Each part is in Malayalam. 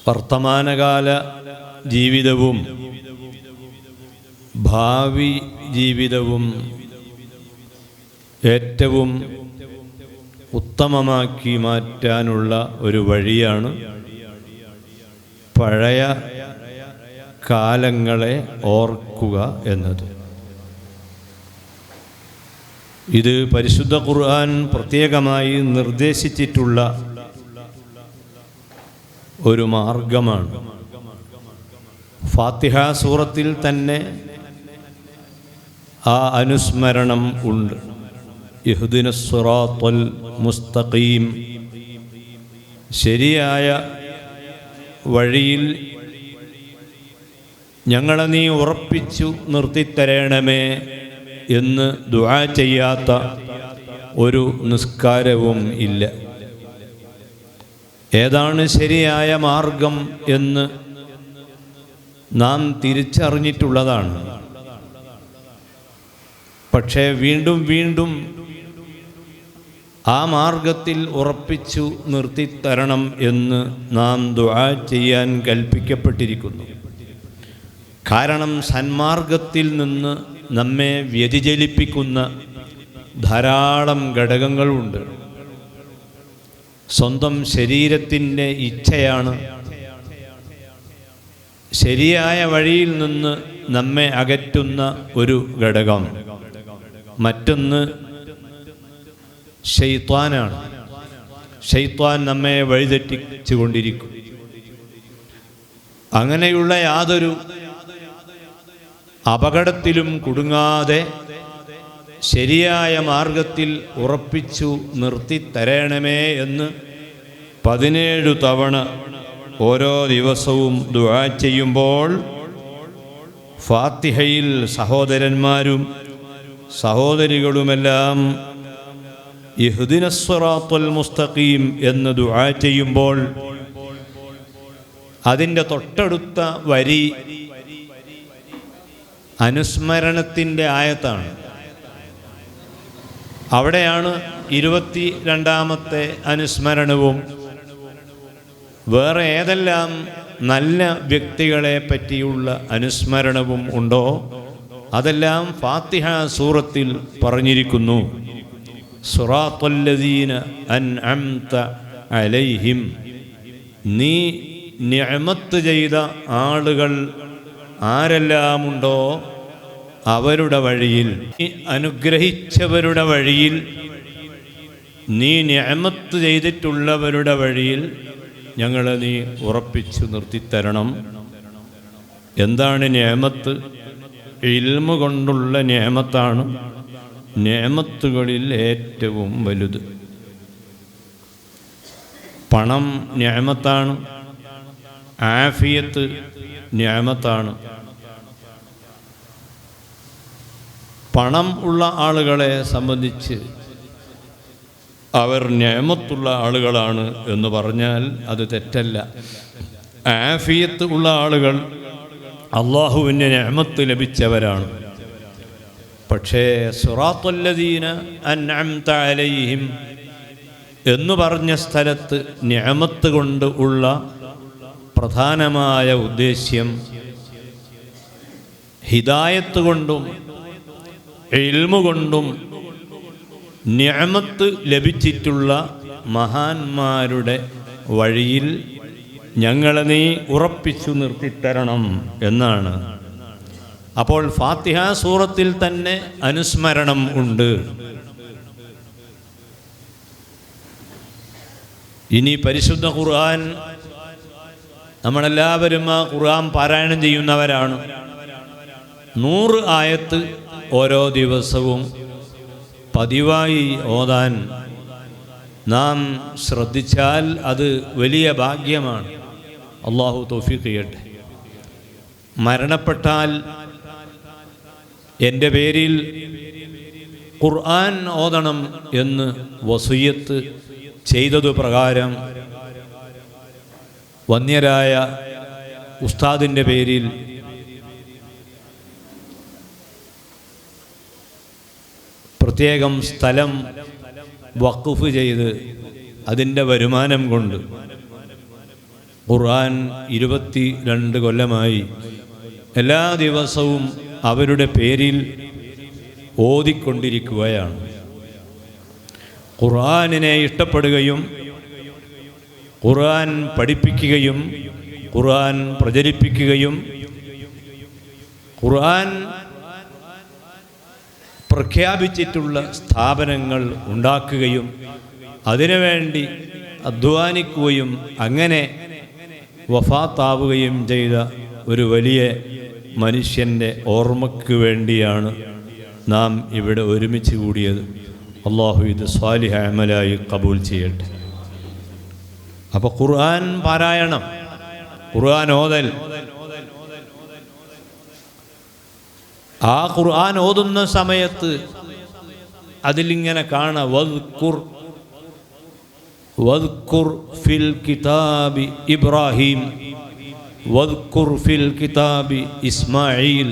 വർത്തമാനകാല ജീവിതവും ഭാവി ജീവിതവും ഏറ്റവും ഉത്തമമാക്കി മാറ്റാനുള്ള ഒരു വഴിയാണ് പഴയ കാലങ്ങളെ ഓർക്കുക എന്നത്. ഇത് പരിശുദ്ധ ഖുർആൻ പ്രത്യേകമായി നിർദ്ദേശിച്ചിട്ടുള്ള ഒരു മാർഗമാണ്. ഫാത്തിഹ സൂറത്തിൽ തന്നെ ആ അനുസ്മരണം ഉണ്ട്. ഇഹ്ദിനസ് സിറാത്തൽ മുസ്തഖീം, ശരിയായ വഴിയിൽ ഞങ്ങളെ നീ ഉറപ്പിച്ചു നിർത്തിത്തരണമേ എന്ന് ദുആ ചെയ്യാത്ത ഒരു നിസ്കാരവും ഇല്ല. ഏതാണ് ശരിയായ മാർഗം എന്ന് നാം തിരിച്ചറിഞ്ഞിട്ടുള്ളതാണ്. പക്ഷേ വീണ്ടും വീണ്ടും ആ മാർഗത്തിൽ ഉറപ്പിച്ചു നിർത്തിത്തരണം എന്ന് നാം ദുആ ചെയ്യാൻ കൽപ്പിക്കപ്പെട്ടിരിക്കുന്നു. കാരണം സന്മാർഗത്തിൽ നിന്ന് നമ്മെ വ്യതിചലിപ്പിക്കുന്ന ധാരാളം ഘടകങ്ങളുണ്ട്. സ്വന്തം ശരീരത്തിൻ്റെ ഇച്ഛയാണ് ശരിയായ വഴിയിൽ നിന്ന് നമ്മെ അകറ്റുന്ന ഒരു ഘടകം. മറ്റൊന്ന് ശൈത്വാനാണ്. ശൈത്വാൻ നമ്മെ വഴിതെറ്റിച്ചു കൊണ്ടിരിക്കും. അങ്ങനെയുള്ള യാതൊരു അപകടത്തിലും കുടുങ്ങാതെ ശരിയായ മാർഗത്തിൽ ഉറപ്പിച്ചു നിർത്തിത്തരണമേ എന്ന് 17 തവണ ഓരോ ദിവസവും ദുആ ചെയ്യുമ്പോൾ ഫാത്തിഹയിൽ സഹോദരന്മാരും സഹോദരികളുമെല്ലാം ഇഹ്ദിനസ് സിറാത്തൽ മുസ്തഖീം എന്ന് ദുആ ചെയ്യുമ്പോൾ അതിൻ്റെ തൊട്ടടുത്ത വരി അനുസ്മരണത്തിൻ്റെ ആയത്താണ്. അവിടെയാണ് 22ാമത്തെ അനുസ്മരണവും വേറെ ഏതെല്ലാം നല്ല വ്യക്തികളെ പറ്റിയുള്ള അനുസ്മരണവും ഉണ്ടോ അതെല്ലാം ഫാത്തിഹ സൂറത്തിൽ പറഞ്ഞിരിക്കുന്നു. സിറാത്തല്ലദീന അൻഅംത അലൈഹിം, നീ നിഅമത്ത് ചെയ്ത ആളുകൾ ആരെല്ലാമുണ്ടോ അവരുടെ വഴിയിൽ, നീ അനുഗ്രഹിച്ചവരുടെ വഴിയിൽ, നീ നിഅമത്ത് ചെയ്തിട്ടുള്ളവരുടെ വഴിയിൽ ഞങ്ങളെ നീ ഉറപ്പിച്ചു നിർത്തിത്തരണം. എന്താണ് നിഅമത്ത്? ഇൽമു കൊണ്ടുള്ള നിഅമത്താണ് നിഅമത്തുകളിൽ ഏറ്റവും വലുത്. പണം നിഅമത്താണ്, ആഫിയത്ത് നിഅമത്താണ്. പണം ഉള്ള ആളുകളെ സംബന്ധിച്ച് അവർ നിഅമത്തുള്ള ആളുകളാണ് എന്ന് പറഞ്ഞാൽ അത് തെറ്റല്ല. ആഫിയത്ത് ഉള്ള ആളുകൾ അല്ലാഹുവിൻ്റെ നിഅമത്ത് ലഭിച്ചവരാണ്. പക്ഷേ സിറാത്തല്ലദീന അൻഅംത അലൈഹിം എന്ന് പറഞ്ഞ സ്ഥലത്ത് നിഅമത്ത് കൊണ്ട് ഉള്ള പ്രധാനമായ ഉദ്ദേശ്യം ഹിദായത്ത് കൊണ്ടും ഇൽമു കൊണ്ടും നിഅമത്ത് ലഭിച്ചിട്ടുള്ള മഹാന്മാരുടെ വഴിയിൽ ഞങ്ങളെ നീ ഉറപ്പിച്ചു നിർത്തിത്തരണം എന്നാണ്. അപ്പോൾ ഫാത്തിഹ സൂറത്തിൽ തന്നെ അനുസ്മരണം ഉണ്ട്. ഇനി പരിശുദ്ധ ഖുർആൻ, നമ്മളെല്ലാവരും ആ ഖുർആൻ പാരായണം ചെയ്യുന്നവരാണ്. 100 ആയത്ത് ഓരോ ദിവസവും പതിവായി ഓതാൻ നാം ശ്രദ്ധിച്ചാൽ അത് വലിയ ഭാഗ്യമാണ്. അല്ലാഹു തൗഫീഖ് ചെയ്യട്ടെ. മരണപ്പെട്ടാൽ എൻ്റെ പേരിൽ ഖുർആൻ ഓതണം എന്ന് വസിയ്യത്ത് ചെയ്തതു പ്രകാരം വന്യരായ ഉസ്താദിൻ്റെ പേരിൽ പ്രത്യേകം സ്ഥലം വഖഫ് ചെയ്ത് അതിൻ്റെ വരുമാനം കൊണ്ട് ഖുർആൻ 22 കൊല്ലമായി എല്ലാ ദിവസവും അവരുടെ പേരിൽ ഓതിക്കൊണ്ടിരിക്കുകയാണ്. ഖുർആനിനെ ഇഷ്ടപ്പെടുകയും ഖുർആൻ പഠിപ്പിക്കുകയും ഖുർആൻ പ്രചരിപ്പിക്കുകയും ഖുർആൻ പ്രഖ്യാപിച്ചിട്ടുള്ള സ്ഥാപനങ്ങൾ ഉണ്ടാക്കുകയും അതിനുവേണ്ടി അധ്വാനിക്കുകയും അങ്ങനെ വഫാത്താവുകയും ചെയ്ത ഒരു വലിയ മനുഷ്യൻ്റെ ഓർമ്മയ്ക്ക് വേണ്ടിയാണ് നാം ഇവിടെ ഒരുമിച്ച് കൂടിയത്. അള്ളാഹു ഇത് സ്വാലിഹ അമലായി കബൂൽ ചെയ്യട്ടെ. അപ്പോൾ ഖുർആൻ പാരായണം, ഖുർആൻ ഓതൽ, ആ ഖുർആൻ ഓതുന്ന സമയത്ത് അതിലിങ്ങനെ കാണാം, വദ്കുർ ഫിൽ കിതാബി ഇബ്രാഹിം വദ്കുർ ഫിൽ കിതാബി ഇസ്മായിൽ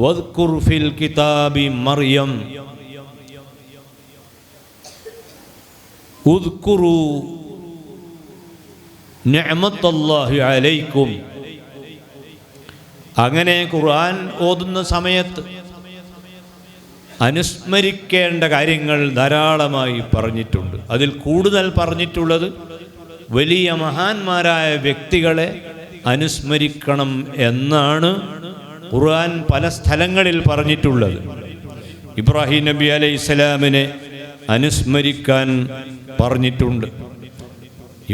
വദ്കുർ ഫിൽ കിതാബി മറിയം ഉദ്കുറു നിഅമത്തല്ലാഹി അലൈക്കും. അങ്ങനെ ഖുർആൻ ഓതുന്ന സമയത്ത് അനുസ്മരിക്കേണ്ട കാര്യങ്ങൾ ധാരാളമായി പറഞ്ഞിട്ടുണ്ട്. അതിൽ കൂടുതൽ പറഞ്ഞിട്ടുള്ളത് വലിയ മഹാന്മാരായ വ്യക്തികളെ അനുസ്മരിക്കണം എന്നാണ് ഖുർആൻ പല സ്ഥലങ്ങളിൽ പറഞ്ഞിട്ടുള്ളത്. ഇബ്രാഹിം നബി അലൈഹിസ്സലാമിനെ അനുസ്മരിക്കാൻ പറഞ്ഞിട്ടുണ്ട്.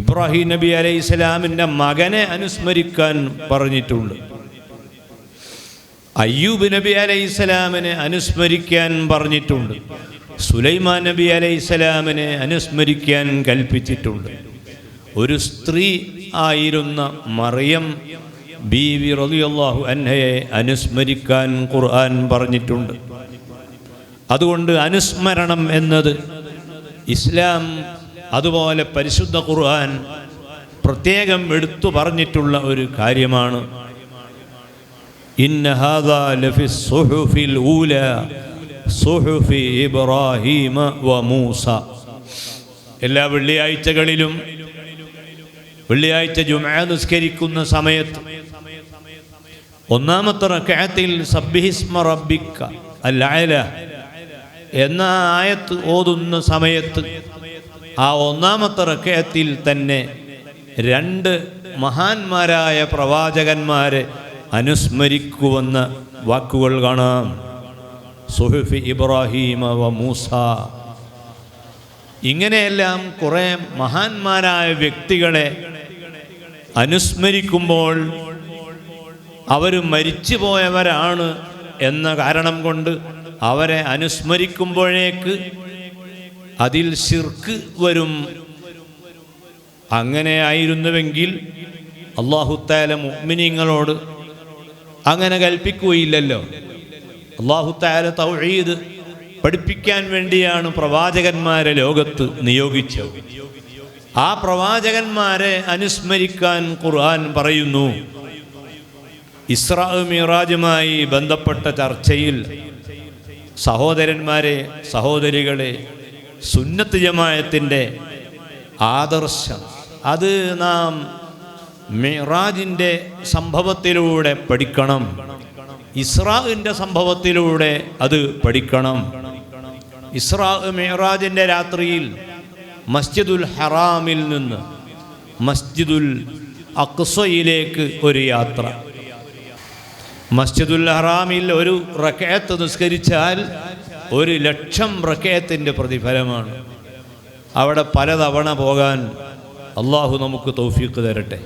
ഇബ്രാഹിം നബി അലൈഹിസ്സലാമിൻ്റെ മകനെ അനുസ്മരിക്കാൻ പറഞ്ഞിട്ടുണ്ട്. അയ്യൂബ് നബി അലൈഹിസ്സലാമിനെ അനുസ്മരിക്കാൻ പറഞ്ഞിട്ടുണ്ട്. സുലൈമാൻ നബി അലൈഹിസ്സലാമിനെ അനുസ്മരിക്കാൻ കൽപ്പിച്ചിട്ടുണ്ട്. ഒരു സ്ത്രീ ആയിരുന്ന മറിയം ബീവി റളിയല്ലാഹു അൻഹയെ അനുസ്മരിക്കാൻ ഖുർആൻ പറഞ്ഞിട്ടുണ്ട്. അതുകൊണ്ട് അനുസ്മരണം എന്നത് ഇസ്ലാം അതുപോലെ പരിശുദ്ധ ഖുർആൻ പ്രത്യേകം എടുത്തു പറഞ്ഞിട്ടുള്ള ഒരു കാര്യമാണ്. ഇന്ന ഹാദാ ലഫി സുഹുഫിൽ ഊല സുഹുഫി ഇബ്രാഹീമ വ മൂസ. എല്ലാ വെള്ളിയാഴ്ചകളിലും വെള്ളിയാഴ്ച ജുമുഅ നിസ്കരിക്കുന്ന സമയത്ത് ഒന്നാമത്തെ റക്അത്തിൽ സബ്ബിഹിസ്മ റബ്ബിക അൽ അല എന്ന ആയത്ത് ഓതുന്ന സമയത്ത് ആ ഒന്നാമത്തെ റക്അത്തിൽ തന്നെ 2 മഹാന്മാരായ പ്രവാചകന്മാരെ അനുസ്മരിക്കുവെന്ന വാക്കുകൾ കാണാം. സുഹുഫി ഇബ്രാഹീമ വ മൂസ. ഇങ്ങനെയെല്ലാം കുറേ മഹാന്മാരായ വ്യക്തികളെ അനുസ്മരിക്കുമ്പോൾ അവർ മരിച്ചുപോയവരാണ് എന്ന കാരണം കൊണ്ട് അവരെ അനുസ്മരിക്കുമ്പോഴേക്ക് അതിൽ ശിർക്ക് വരും. അങ്ങനെ ആയിരുന്നുവെങ്കിൽ അല്ലാഹു തആല മുഅ്മിനീങ്ങളോട് അങ്ങനെ കൽപ്പിക്കുകയില്ലല്ലോ. അല്ലാഹു തആല തൗഹീദ് പഠിപ്പിക്കാൻ വേണ്ടിയാണ് പ്രവാചകന്മാരെ ലോകത്ത് നിയോഗിച്ചത്. ആ പ്രവാചകന്മാരെ അനുസ്മരിക്കാൻ ഖുർആൻ പറയുന്നു. ഇസ്രാ മിറാജുമായി ബന്ധപ്പെട്ട ചർച്ചയിൽ സഹോദരന്മാരെ, സഹോദരികളെ, സുന്നത്ത് ജമാഅത്തിൻ്റെ ആദർശം അത് നാം മിറാജിൻ്റെ സംഭവത്തിലൂടെ പഠിക്കണം. ഇസ്രാഇൻ്റെ സംഭവത്തിലൂടെ അത് പഠിക്കണം. ഇസ്രാ മിറാജിൻ്റെ രാത്രിയിൽ മസ്ജിദുൽ ഹറാമിൽ നിന്ന് മസ്ജിദുൽ അഖ്സയിലേക്ക് ഒരു യാത്ര. മസ്ജിദുൽ ഹറാമിൽ ഒരു റക്അത്ത് നിസ്കരിച്ചാൽ 1,00,000 റക്അത്തിൻ്റെ പ്രതിഫലമാണ്. അവിടെ പലതവണ പോകാൻ അള്ളാഹു നമുക്ക് തൗഫീഖ് തരട്ടെ.